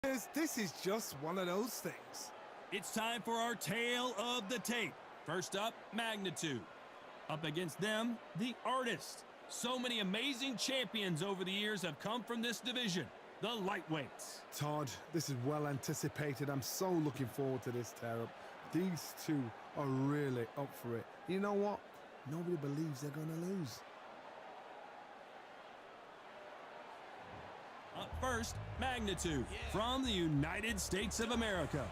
This is just one of those things. It's time for our tale of the tape. First up, Magnitude. Up against them, the Artist. So many amazing champions over the years have come from this division, the lightweights. Todd, this is well anticipated. I'm so looking forward to this tear-up. These two are really up for it. You know what? Nobody believes they're going to lose. Up first, Magnitude from the United States of America.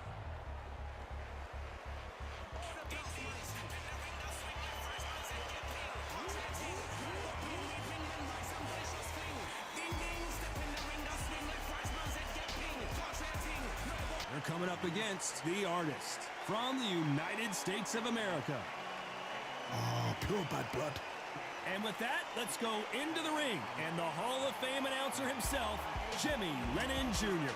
They're coming up against the Artist from the United States of America. Oh, pure bad blood. And with that, let's go into the ring. And the Hall of Fame announcer himself, Jimmy Lennon Jr.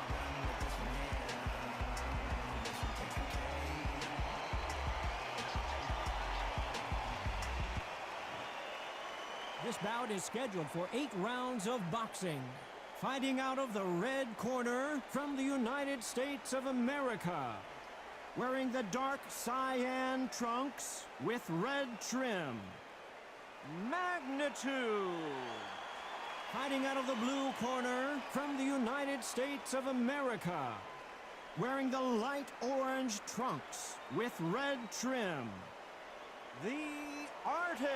This bout is scheduled for 8 rounds of boxing. Fighting out of the red corner from the United States of America. Wearing the dark cyan trunks with red trim. Magnitude. Fighting out of the blue corner from the United States of America. Wearing the light orange trunks with red trim. The Artist.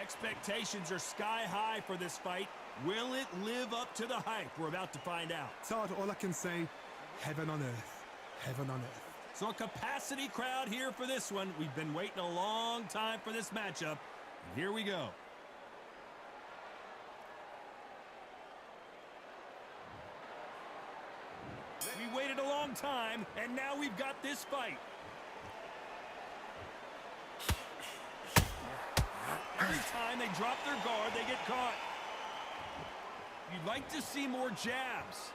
Expectations are sky high for this fight. Will it live up to the hype? We're about to find out. Todd, all I can say, heaven on earth. Heaven on earth. So a capacity crowd here for this one. We've been waiting a long time for this matchup. And here we go. We waited a long time, and now we've got this fight. Every time they drop their guard, they get caught. You'd like to see more jabs.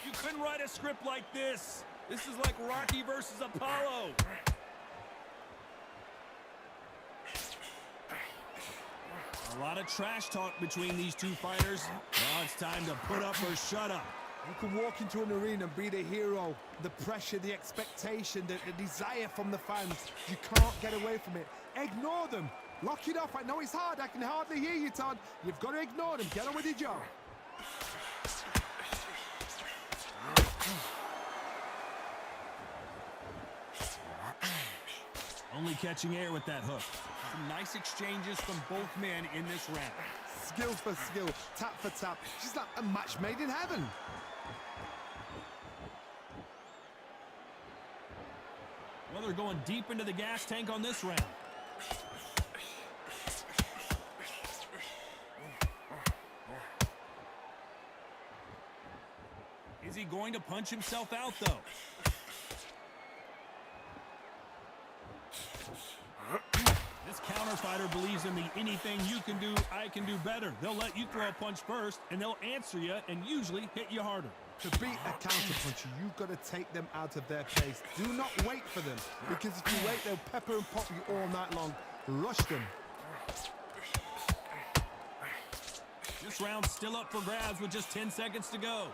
You couldn't write a script like this. This is like Rocky versus Apollo. A lot of trash talk between these two fighters. Now it's time to put up or shut up. You can walk into an arena and be the hero. The pressure, the expectation, the desire from the fans. You can't get away from it. Ignore them. Lock it off. I know it's hard. I can hardly hear you, Todd. You've got to ignore them. Get on with your job. Only catching air with that hook. Some nice exchanges from both men in this round. Skill for skill, tap for tap. She's like a match made in heaven. Well, they're going deep into the gas tank on this round. Is he going to punch himself out, though? This counter fighter believes in the anything you can do, I can do better. They'll let you throw a punch first, and they'll answer you and usually hit you harder. To beat a counter-puncher, you've got to take them out of their pace. Do not wait for them, because if you wait, they'll pepper and pop you all night long. Rush them. This round's still up for grabs with just 10 seconds to go.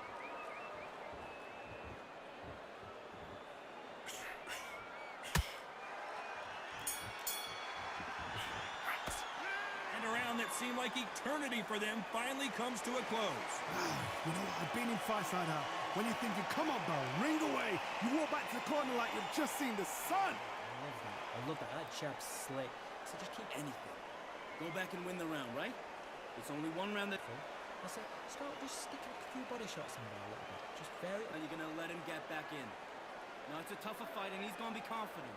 And a round that seemed like eternity for them finally comes to a close. You know what? I've been in fights like that. When you're thinking, come on, bro, ring away. You walk back to the corner like you've just seen the sun. I love that. I love that. That jab's slick. So just keep anything. Go back and win the round, right? It's only one round that... I said, start just sticking a few body shots in there a little bit. Just very... Now you're going to let him get back in. Now it's a tougher fight and he's going to be confident.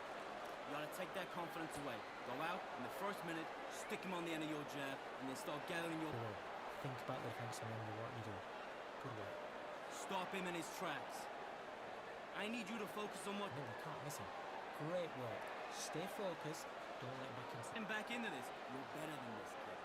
You got to take that confidence away. Go out in the first minute, stick him on the end of your jab, and then start gathering your... Think about the defense and remember what you do. Good work. Stop him in his tracks. I need you to focus on what... No, I can't miss him. Great work. Stay focused. Don't let him back into... And back into this. You're better than this, kid.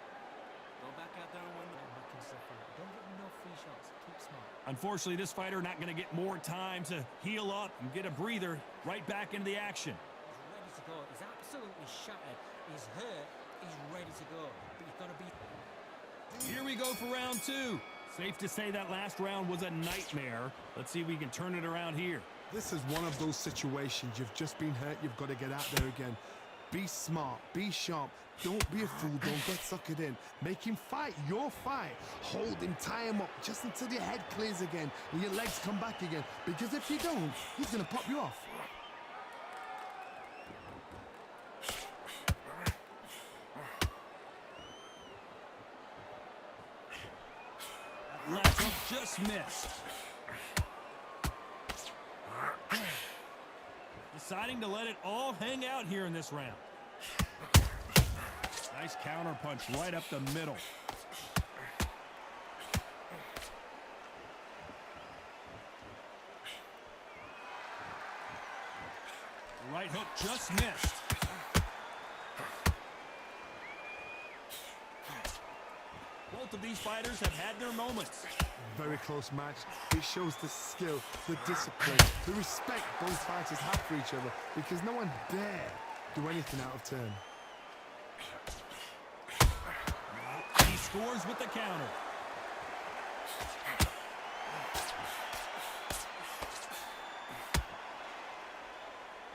Go back out there and win the... Back into the fight. Don't give him no free shots. Keep smart. Unfortunately, this fighter not going to get more time to heal up and get a breather right back into the action. He's ready to go. He's out He's shattered, he's hurt, he's ready to go. But you've got to be... Here we go for round 2. Safe to say that last round was a nightmare. Let's see if we can turn it around here. This is one of those situations. You've just been hurt. You've got to get out there again. Be smart. Be sharp. Don't be a fool. Don't get suckered in. Make him fight your fight. Hold him. Tie him up just until your head clears again and your legs come back again. Because if you don't, he's going to pop you off. That left hook just missed. Deciding to let it all hang out here in this round. Nice counter punch right up the middle. The right hook just missed. Both of these fighters have had their moments. Very close match. It shows the skill, the discipline, the respect both fighters have for each other because no one dare do anything out of turn. He scores with the counter.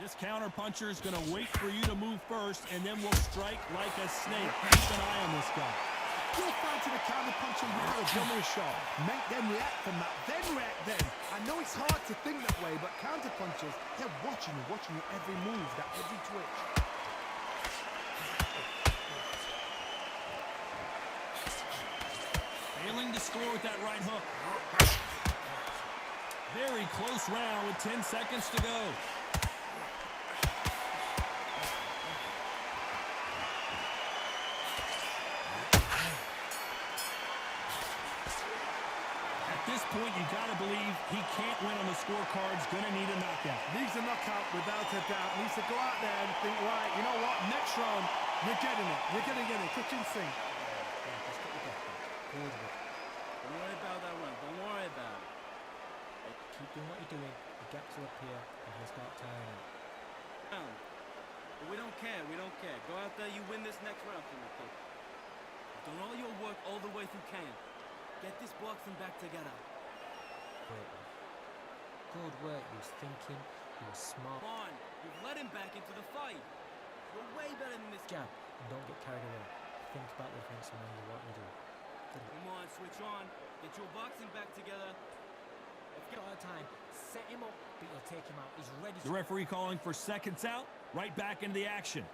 This counter puncher is going to wait for you to move first and then will strike like a snake. Keep an eye on this guy. You're fighting a counter puncher without a dummy shot. Make them react from that, then react then. I know it's hard to think that way, but counter punchers, they're watching you every move, that every twitch. Failing to score with that right hook. Very close round with 10 seconds to go. At this point, you gotta believe he can't win on the scorecard's gonna need a knockout. Needs a knockout without a doubt. Needs to go out there and think, right, you know what, next round, you're getting it. You're gonna get it. Kitchen sink. Don't worry about that one. Don't worry about it. Keep doing what you're doing. The gaps will appear and he'll start tiring out. But we don't care. We don't care. Go out there. You win this next round for me, kid. You've done all your work all the way through camp. Get this boxing back together. Great. Good work. He was thinking. He was smart. Come on. You've let him back into the fight. You're way better than this Jab. And don't get carried away. Think about the defense and know what you do. Come on, switch on. Get your boxing back together. Let's get all the time. Set him up, but you'll take him out. He's ready. The referee calling for seconds out. Right back into the action.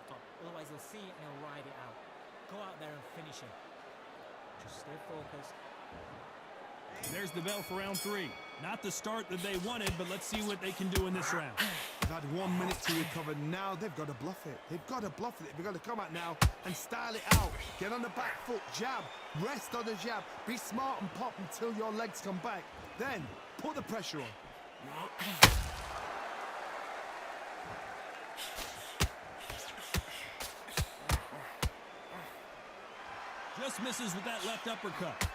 Otherwise, he'll see it and he'll ride it out. Go out there and finish him. Just stay focused. There's the bell for round 3. Not the start that they wanted, but let's see what they can do in this round. They've had 1 minute to recover. Now they've got to bluff it. They've got to bluff it. They've got to come out now and style it out. Get on the back foot, jab, rest on the jab. Be smart and pop until your legs come back. Then put the pressure on. Just misses with that left uppercut.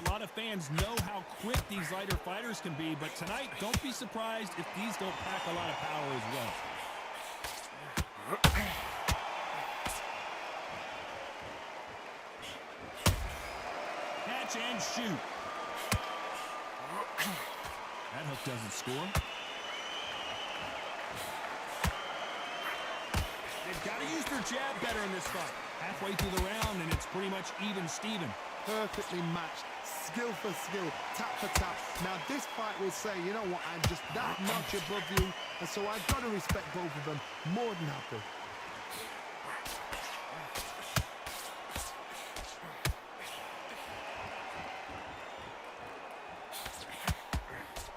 A lot of fans know how quick these lighter fighters can be, but tonight, don't be surprised if these don't pack a lot of power as well. Catch and shoot. That hook doesn't score. They've got to use their jab better in this fight. Halfway through the round, and it's pretty much even Steven. Perfectly matched, skill for skill, tap for tap. Now this fight will say, you know what, I'm just that much above you, and so I've got to respect both of them more than happy.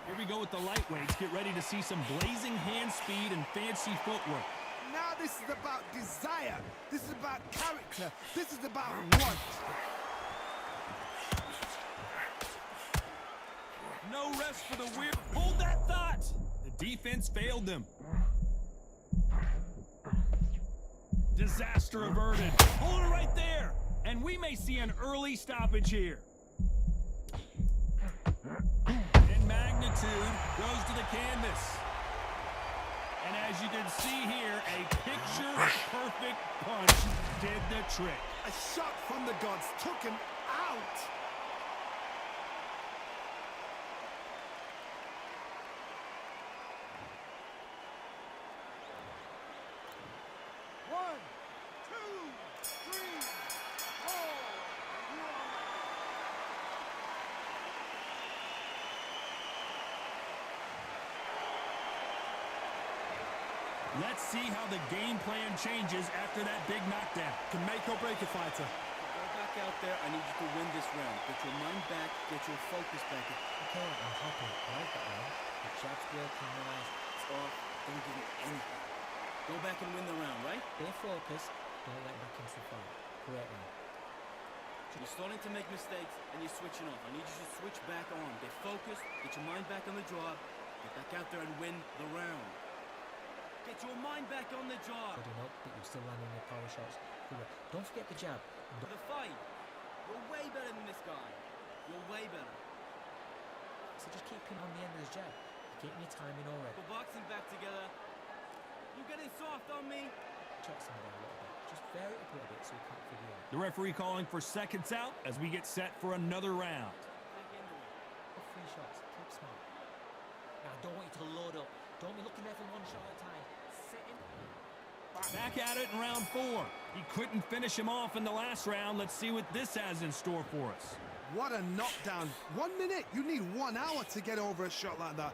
Here we go with the lightweights. Get ready to see some blazing hand speed and fancy footwork. Now this is about desire. This is about character. This is about want. No rest for the weird. Hold that thought. The defense failed them. Disaster averted. Hold it right there. And we may see an early stoppage here. And Mag the canvas. And as you can see here, a picture-perfect punch did the trick. A shot from the gods took him out. One, two, three, four. Let's see how the game plan changes after that big knockdown. Can make or break a fighter. Go back out there. I need you to win this round. Get your mind back. Get your focus back. Okay, I'm happy. I like that round. The jab's working nice. It's off. Don't give it anything. Go back and win the round, right? Stay focused. Don't let back into the fight. Great round. You're starting to make mistakes and you're switching off. I need you to switch back on. Get focused. Get your mind back on the job. Get back out there and win the round. Get your mind back on the job. Good enough, but you're still landing your power shots. Good. Don't forget the jab. For the fight. You're way better than this guy. You're way better. So just keep him on the end of the jab. You're getting your timing already. We're boxing back together. You're getting soft on me. Check some of that a little bit. Just vary it up a little bit so you can't figure out. The referee calling for seconds out as we get set for another round. Back into it. Put 3 shots. Keep smart. Now, I don't want you to load up. Don't be looking there for 1 shot at a time. Sitting. Back at it in round 4. He couldn't finish him off in the last round. Let's see what this has in store for us. What a knockdown. 1 minute. You need 1 hour to get over a shot like that.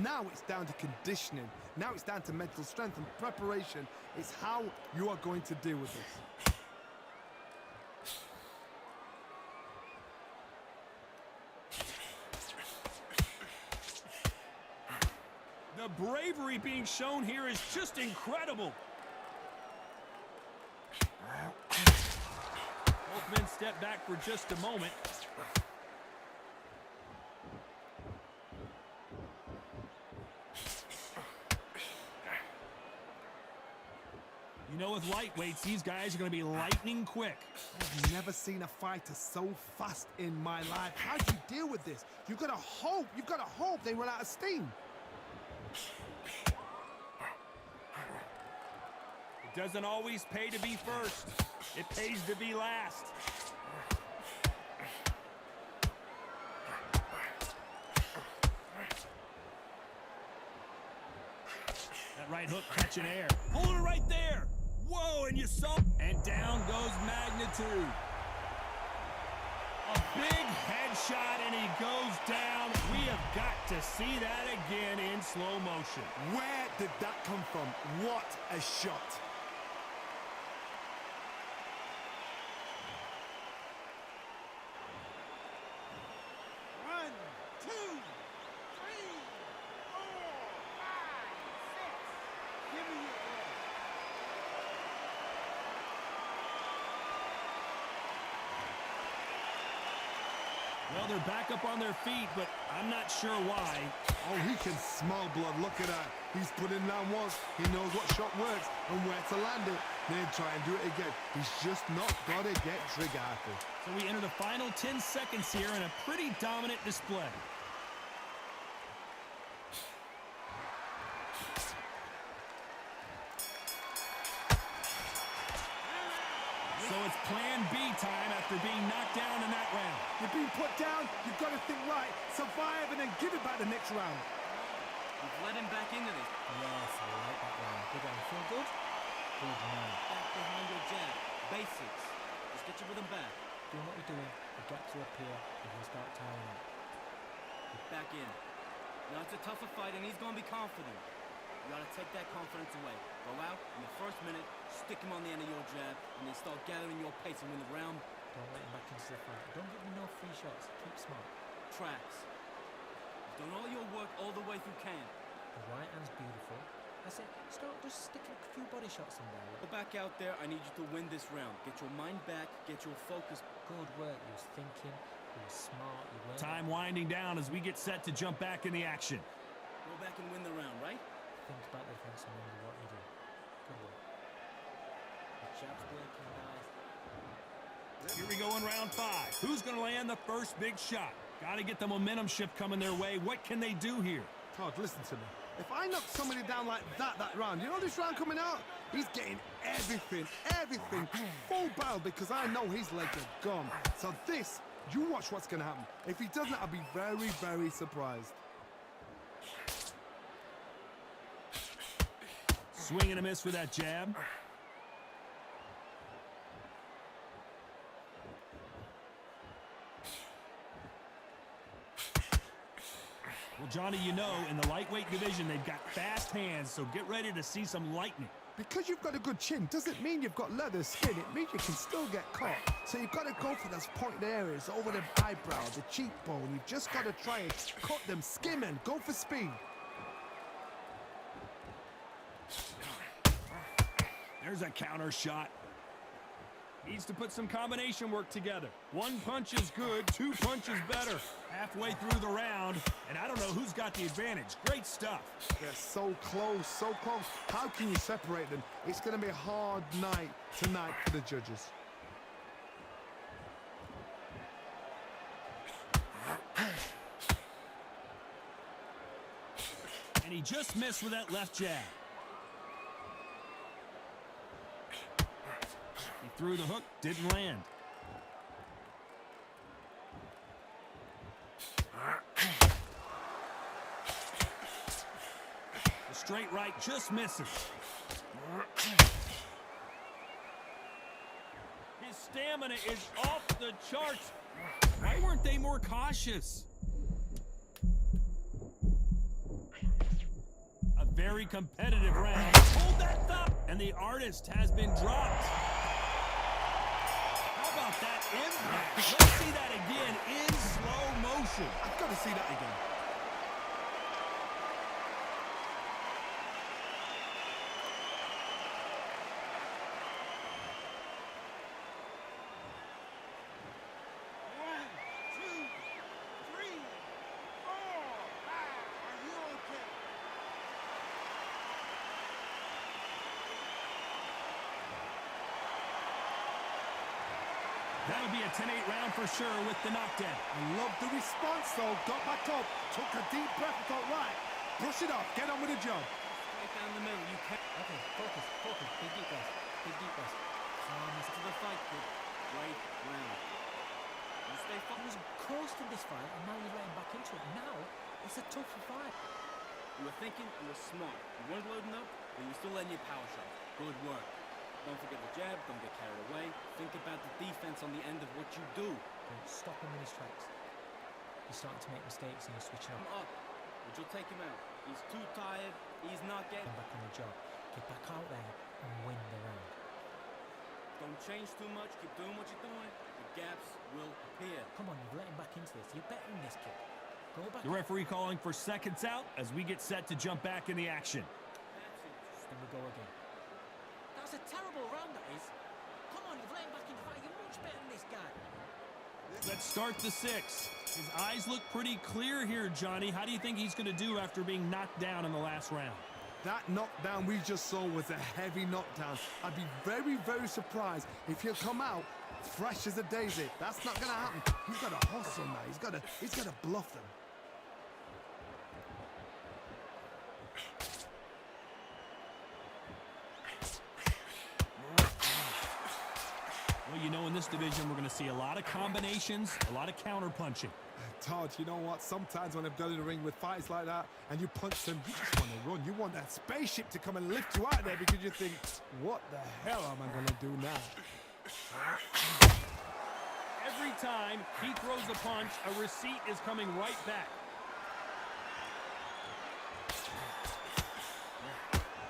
Now it's down to conditioning. Now it's down to mental strength and preparation. It's how you are going to deal with this. The bravery being shown here is just incredible. Both men step back for just a moment. You know, with lightweights, these guys are going to be lightning quick. I've never seen a fighter so fast in my life. How do you deal with this? You've got to hope they run out of steam. It doesn't always pay to be first. It pays to be last. That right hook catching air. Hold it right there. Whoa, and you saw. And down goes Magnitude. A big headshot, and he goes down. We have got to see that again in slow motion. Where did that come from? What a shot. One, two, three, four, five, six. Give me it. Well, they're back up on their feet, but I'm not sure why. Oh, he can smell blood. Look at that. He's put in down once. He knows what shot works and where to land it. Then try and do it again. He's just not got to get trigger happy. So we enter the final 10 seconds here in a pretty dominant display. So it's plan B time after being knocked down in that round. You're being put down. You've got to think right, survive, and then give it back the next round. You've led him back into this. Yes, I like that round. Good round. Feel good? Good man. Back behind your jab. Basics. Just get your rhythm back. Doing what you're doing, the gaps will appear and he'll start tiring out. Get back in. Now it's a tougher fight and he's going to be confident. You got to take that confidence away. Go out in the first minute, stick him on the end of your jab, and then start gathering your pace and win the round. Don't let him back into the fight. Don't give him no free shots. Keep smart. Tracks. You've done all your work all the way through camp. The right hand's beautiful. I said, start just sticking a few body shots in there. Go back out there. I need you to win this round. Get your mind back. Get your focus. Good work. You was thinking. You was smart. You weren't. Time winding down as we get set to jump back in the action. Go back and win the round, right? Think about the defense and remember what you do. Good work. The jab's working nice. Here we go in round 5. Who's going to land the first big shot? Got to get the momentum shift coming their way. What can they do here? Todd, listen to me. If I knock somebody down like that round, you know this round coming out? He's getting everything, full barrel because I know his legs are gone. So this, you watch what's going to happen. If he doesn't, I'll be very, very surprised. Swing and a miss with that jab. Well, Johnny, you know, in the lightweight division, they've got fast hands, so get ready to see some lightning. Because you've got a good chin doesn't mean you've got leather skin. It means you can still get caught. So you've got to go for those pointed areas over the eyebrow, the cheekbone. You've just got to try and cut them, skim and go for speed. There's a counter shot. Needs to put some combination work together. One punch is good, two punches better. Halfway through the round, and I don't know who's got the advantage. Great stuff. They're so close, so close. How can you separate them? It's going to be a hard night tonight for the judges. And he just missed with that left jab. He threw the hook, didn't land. The straight right just misses. His stamina is off the charts. Why weren't they more cautious? A very competitive round. Hold that thumb! And the artist has been dropped. How about that impact? Let's see that again in slow motion. I've got to see that again. That'll be a 10-8 round for sure with the knockdown. I love the response, though. Got back up, took a deep breath, and thought, right, brush it off, get on with the job. Right down the middle, you can't. Okay, focus. Big deep breath. Calmness To the fight, kid. Right round. You stay He was focused. close to this fight, and now you're letting back into it. Now, it's a tougher fight. You were thinking, you were smart. You weren't loading up, but you were still letting your power shot. Good work. Don't forget the jab, don't get carried away. Think about the defense on the end of what you do. Don't stop him in his tracks. He's starting to make mistakes and you're switching Come up. up, but you'll take him out. He's too tired, he's not getting... Get back on the job. Get back out there and win the round. Don't change too much, keep doing what you're doing. The gaps will appear. Come on, you've let him back into this. You're better than this kid. Go back. The referee calling for seconds out as we get set to jump back in the action. That's it. Then we go again. That was a terrible round, that is. Come on, you've let him back into the fight. You're much better than this guy. Let's start the sixth. His eyes look pretty clear here, Johnny. How do you think he's going to do after being knocked down in the last round? That knockdown we just saw was a heavy knockdown. I'd be very, very surprised if he'll come out fresh as a daisy. That's not going to happen. He's got to hustle now. He's got to bluff them. Well, you know, in this division, we're going to see a lot of combinations, a lot of counter punching. Todd, you know what? Sometimes when I've gone in the ring with fights like that and you punch them, you just want to run. You want that spaceship to come and lift you out of there because you think, what the hell am I going to do now? Every time he throws a punch, a receipt is coming right back.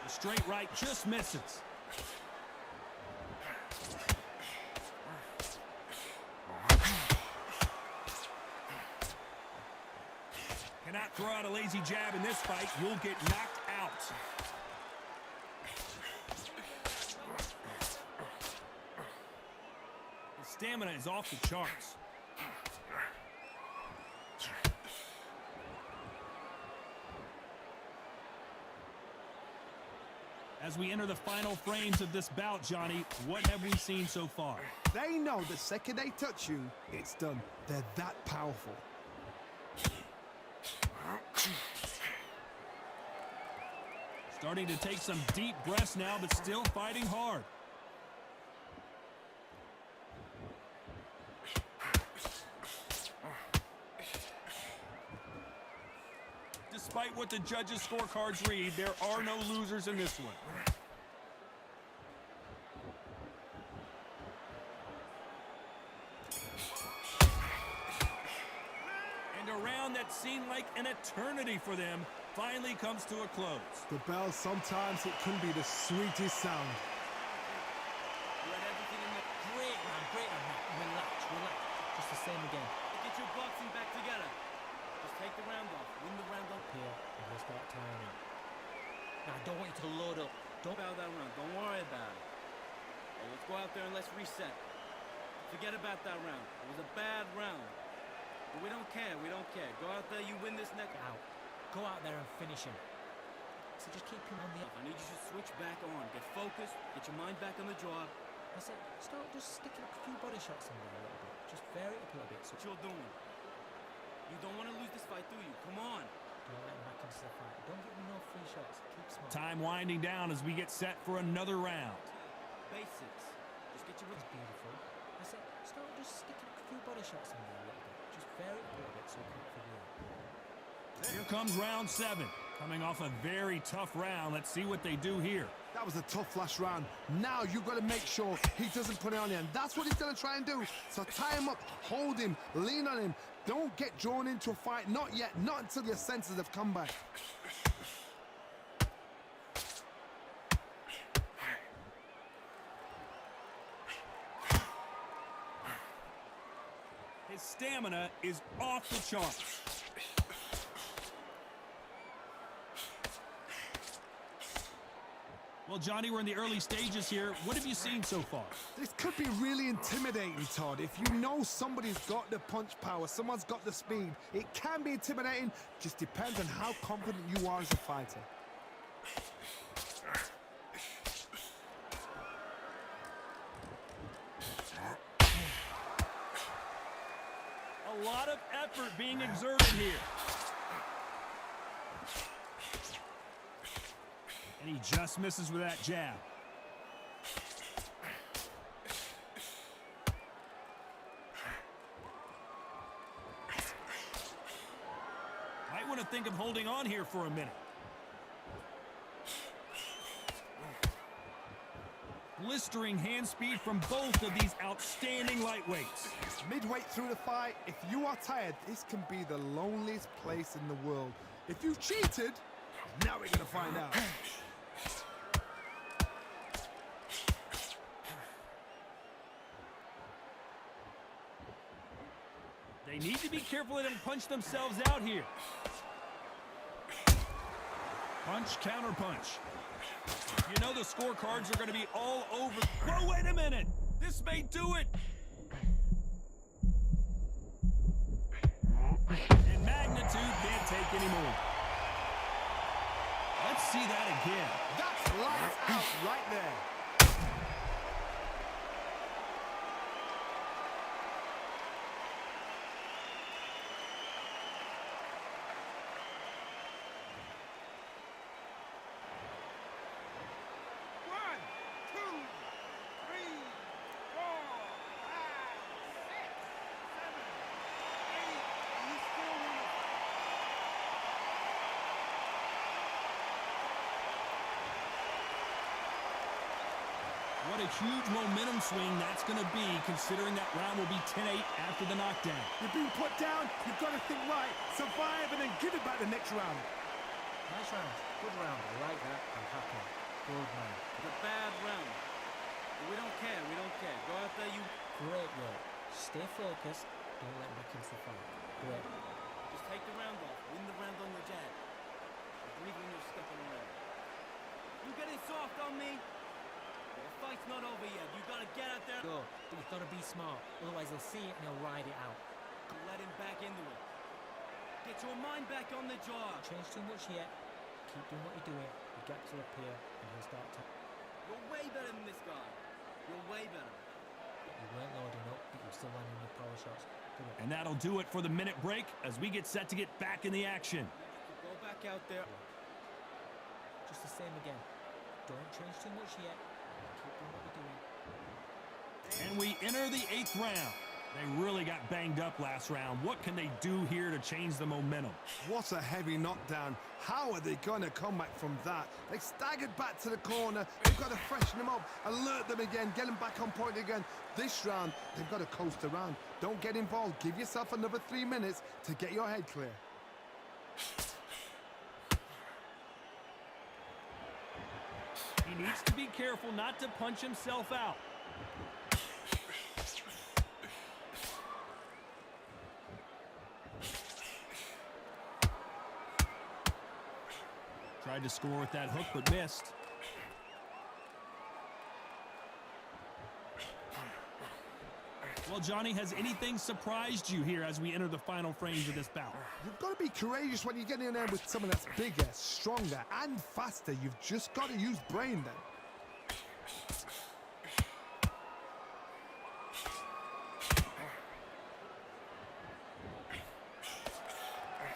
The straight right just misses. Cannot throw out a lazy jab in this fight. You'll get knocked out. His stamina is off the charts. As we enter the final frames of this bout, Johnny, what have we seen so far? They know the second they touch you, it's done. They're that powerful. Starting to take some deep breaths now, but still fighting hard. Despite what the judges' scorecards read, there are no losers in this one. And a round that seemed like an eternity for them finally comes to a close. The bell, sometimes it can be the sweetest sound. You had everything in the... Great, man. Great, man. Relax, relax. Just the same again. Get your boxing back together. Just take the round off. Win the round off. Here, and we'll start tiring it. Now, I don't want you to load up. Don't bow that round. Don't worry about it. Hey, let's go out there and let's reset. Forget about that round. It was a bad round. But we don't care. We don't care. Go out there. You win this next... Out. Go out there and finish him. So just keep him on the... I need you to switch back on. Get focused. Get your mind back on the job. I said, start just sticking a few body shots in there a little bit. Just vary it up a little bit. So What you're doing. You don't want to lose this fight, do you? Come on. don't let him back into the fight. Don't give him no free shots. Keep smart. Time winding down as we get set for another round. Basics. Just get your... It's beautiful. I said, start just sticking a few body shots in there a little bit. Just vary it up a little bit so we can figure it out. Here comes round 7. Coming off a very tough round. Let's see what they do here. That was a tough last round. Now you've got to make sure he doesn't put it on you, and that's what he's going to try and do. So tie him up, hold him, lean on him. Don't get drawn into a fight. Not yet. Not until your senses have come back. His stamina is off the charts. Well, Johnny, we're in the early stages here. What have you seen so far? This could be really intimidating, Todd. If you know somebody's got the punch power, someone's got the speed, it can be intimidating. Just depends on how confident you are as a fighter. A lot of effort being exerted here. And he just misses with that jab. Might want to think of holding on here for a minute. Blistering hand speed from both of these outstanding lightweights. Midway through the fight, if you are tired, this can be the loneliest place in the world. If you cheated, now we're going to find out. They need to be careful they don't punch themselves out here. Punch, counter punch. You know the scorecards are going to be all over. Whoa, wait a minute. This may do it. And magnitude can't take anymore. Let's see that again. That's lights out right there. What a huge momentum swing that's going to be, considering that round will be 10-8 after the knockdown. You've been put down, you've got to think right, survive, and then give it back the next round. Nice round. Good round. I like that. I'm happy. Good man. It's a bad round. But we don't care. We don't care. Go out there, you... Great work. Stay focused. Don't let him back into the fight. Great. Just take the round off. Win the round on the jab. Breathe when you're stepping around. You getting soft on me? The fight's not over yet. You gotta get out there. Go. But you've got to be smart. Otherwise, he'll see it and he'll ride it out. Let him back into it. Get your mind back on the job. Don't change too much yet. Keep doing what you're doing. The gaps will appear and he'll start to... You're way better than this guy. You're way better. You weren't loading up, but you're still landing your power shots. Good luck. And that'll do it for the minute break as we get set to get back in the action. Go back out there. Just the same again. Don't change too much yet. Keep doing what you're doing. And we enter the 8th round. They really got banged up last round. What can they do here to change the momentum? What a heavy knockdown. How are they going to come back from that? They staggered back to the corner. They've got to freshen them up, alert them again, get them back on point again. This round, they've got to coast around. Don't get involved. Give yourself another 3 minutes to get your head clear. He needs to be careful not to punch himself out. Tried to score with that hook, but missed. Well, Johnny, has anything surprised you here as we enter the final frames of this bout? You've got to be courageous when you get in there with someone that's bigger, stronger, and faster. You've just got to use brain then.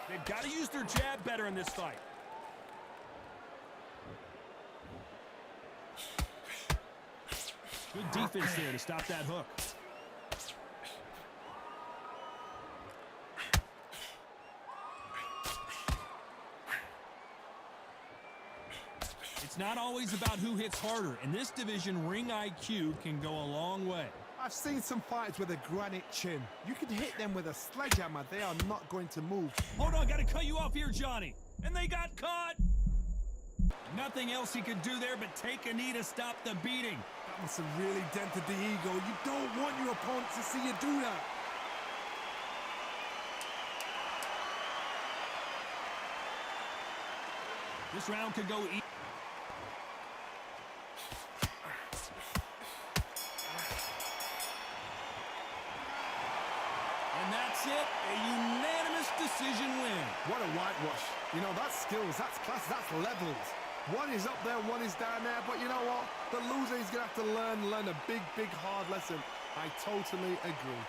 They've got to use their jab better in this fight. Good defense there to stop that hook. It's not always about who hits harder. In this division, ring IQ can go a long way. I've seen some fighters with a granite chin. You can hit them with a sledgehammer. They are not going to move. Hold on, gotta cut you off here, Johnny. And they got caught. Nothing else he could do there but take a knee to stop the beating. That must have really dented the ego. You don't want your opponent to see you do that. This round could go And that's it, a unanimous decision win. What a whitewash. You know, that's skills, that's class, that's levels. One is up there, one is down there, but you know what? The loser is going to have to learn a big, hard lesson. I totally agree.